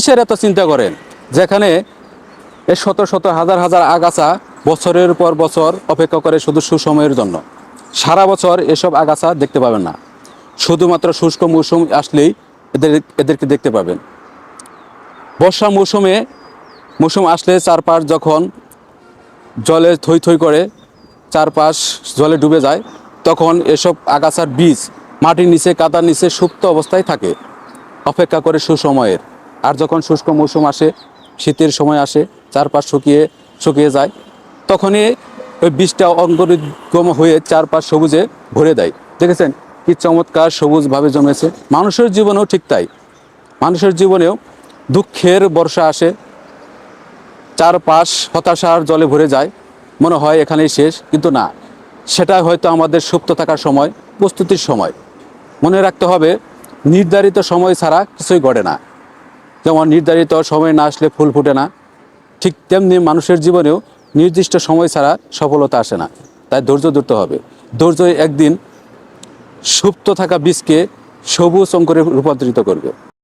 কিসের এত চিন্তা করেন, যেখানে এই শত শত হাজার হাজার আগাছা বছরের পর বছর অপেক্ষা করে শুধু সুসময়ের জন্য। সারা বছর এসব আগাছা দেখতে পাবেন না, শুধুমাত্র শুষ্ক মৌসুম আসলেই এদেরকে দেখতে পাবেন। বর্ষা মৌসুম আসলে চারপাশ যখন জলে থই থই করে, চারপাশ জলে ডুবে যায়, তখন এসব আগাছার বীজ মাটির নিচে, কাদার নিচে সুপ্ত অবস্থায় থাকে, অপেক্ষা করে সুসময়ের। আর যখন শুষ্ক মৌসুম আসে, শীতের সময় আসে, চারপাশ শুকিয়ে যায়, তখনই ওই বীজটা অঙ্কুরিতগম হয়ে চারপাশ সবুজে ভরে দেয়। দেখেছেন কি চমৎকার সবুজভাবে জমেছে। মানুষের জীবনেও ঠিক তাই। মানুষের জীবনেও দুঃখের বর্ষা আসে, চারপাশ হতাশার জলে ভরে যায়, মনে হয় এখানেই শেষ, কিন্তু না, সেটা হয়তো আমাদের সুপ্ত থাকার সময়, প্রস্তুতির সময়। মনে রাখতে হবে, নির্ধারিত সময় ছাড়া কিছুই ঘটে না। যেমন নির্ধারিত সময় না আসলে ফুল ফুটে না, ঠিক তেমনি মানুষের জীবনেও নির্দিষ্ট সময় ছাড়া সফলতা আসে না। তাই ধৈর্য ধরতে হবে। ধৈর্যই একদিন সুপ্ত থাকা বীজকে সবুজ অঙ্কুরে রূপান্তরিত করবে।